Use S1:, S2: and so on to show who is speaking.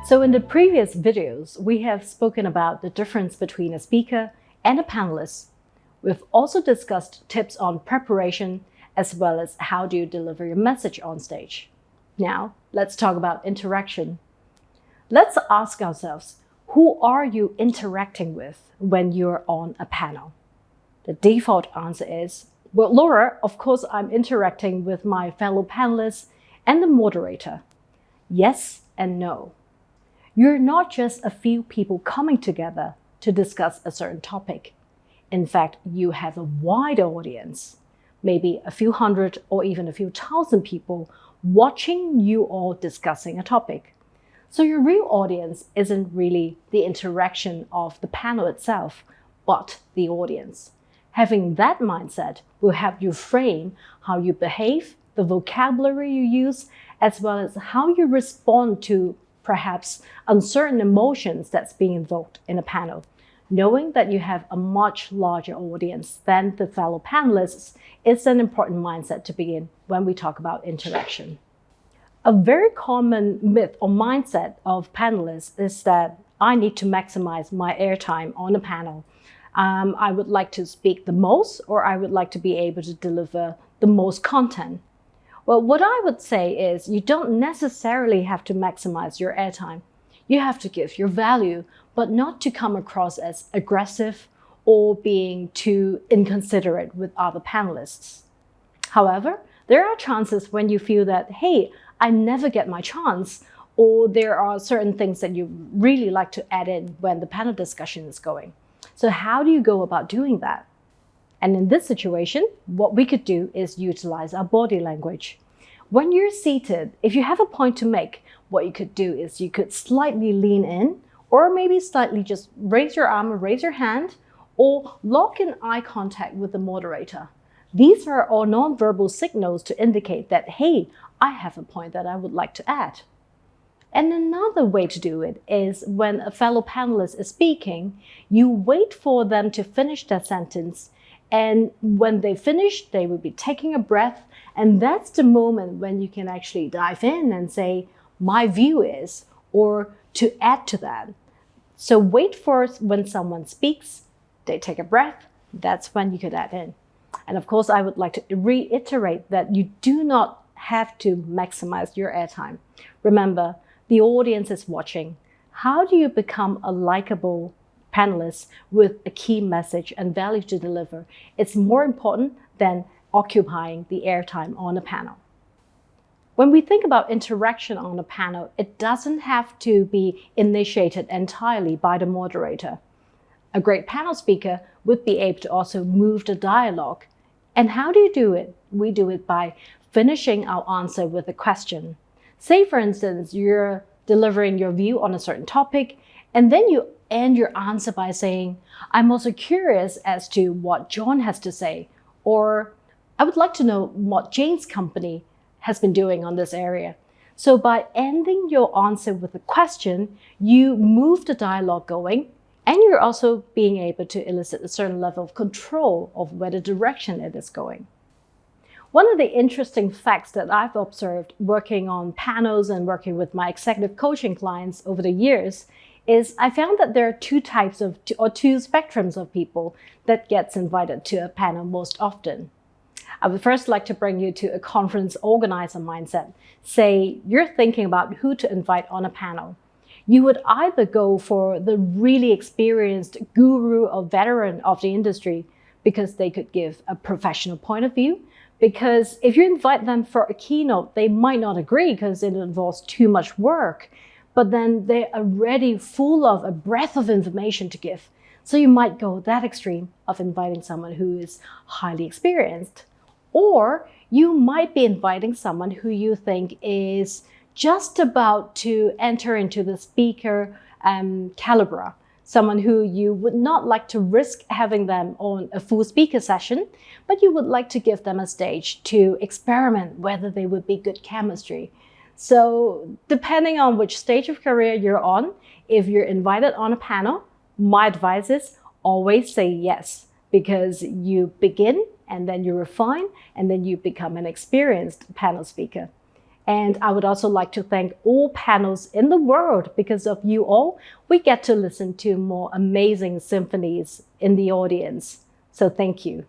S1: So in the previous videos, we have spoken about the difference between a speaker and a panelist. We've also discussed tips on preparation as well as how do you deliver your message on stage. Now, let's talk about interaction. Let's ask ourselves, who are you interacting with when you're on a panel? The default answer is, well, Laura, of course, I'm interacting with my fellow panelists and the moderator. Yes and no. You're not just a few people coming together to discuss a certain topic. In fact, you have a wide audience, maybe a few hundred or even a few thousand people watching you all discussing a topic. So your real audience isn't really the interaction of the panel itself, but the audience. Having that mindset will help you frame how you behave, the vocabulary you use, as well as how you respond to perhaps uncertain emotions that's being invoked in a panel. Knowing that you have a much larger audience than the fellow panelists is an important mindset to begin when we talk about interaction. A very common myth or mindset of panelists is that I need to maximize my airtime on a panel. I would like to speak the most, or I would like to be able to deliver the most content. Well, what I would say is you don't necessarily have to maximize your airtime. You have to give your value, but not to come across as aggressive or being too inconsiderate with other panelists. However, there are chances when you feel that, hey, I never get my chance, or there are certain things that you really like to add in when the panel discussion is going. So how do you go about doing that? And in this situation, what we could do is utilize our body language. When you're seated, if you have a point to make, what you could do is you could slightly lean in, or maybe slightly just raise your arm or raise your hand, or lock in eye contact with the moderator. These are all nonverbal signals to indicate that, hey, I have a point that I would like to add. And another way to do it is when a fellow panelist is speaking, you wait for them to finish their sentence. And when they finish, they will be taking a breath. And that's the moment when you can actually dive in and say, my view is, or to add to that. So wait for when someone speaks, they take a breath, that's when you could add in. And of course, I would like to reiterate that you do not have to maximize your airtime. Remember, the audience is watching. How do you become a likable panelist with a key message and value to deliver? It's more important than occupying the airtime on a panel. When we think about interaction on a panel, it doesn't have to be initiated entirely by the moderator. A great panel speaker would be able to also move the dialogue. And how do you do it? We do it by finishing our answer with a question. Say, for instance, you're delivering your view on a certain topic, and then you end your answer by saying, I'm also curious as to what John has to say, or I would like to know what Jane's company has been doing on this area. So by ending your answer with a question, you move the dialogue going, and you're also being able to elicit a certain level of control of where the direction it is going. One of the interesting facts that I've observed working on panels and working with my executive coaching clients over the years is I found that there are two spectrums of people that gets invited to a panel most often. I would first like to bring you to a conference organizer mindset. Say you're thinking about who to invite on a panel. You would either go for the really experienced guru or veteran of the industry because they could give a professional point of view. Because if you invite them for a keynote, they might not agree because it involves too much work. But then they're already full of a breadth of information to give. So you might go that extreme of inviting someone who is highly experienced. Or you might be inviting someone who you think is just about to enter into the speaker caliber. Someone who you would not like to risk having them on a full speaker session, but you would like to give them a stage to experiment whether they would be good chemistry. So depending on which stage of career you're on, if you're invited on a panel, my advice is always say yes, because you begin and then you refine and then you become an experienced panel speaker. And I would also like to thank all panels in the world. Because of you all, we get to listen to more amazing symphonies in the audience. So thank you.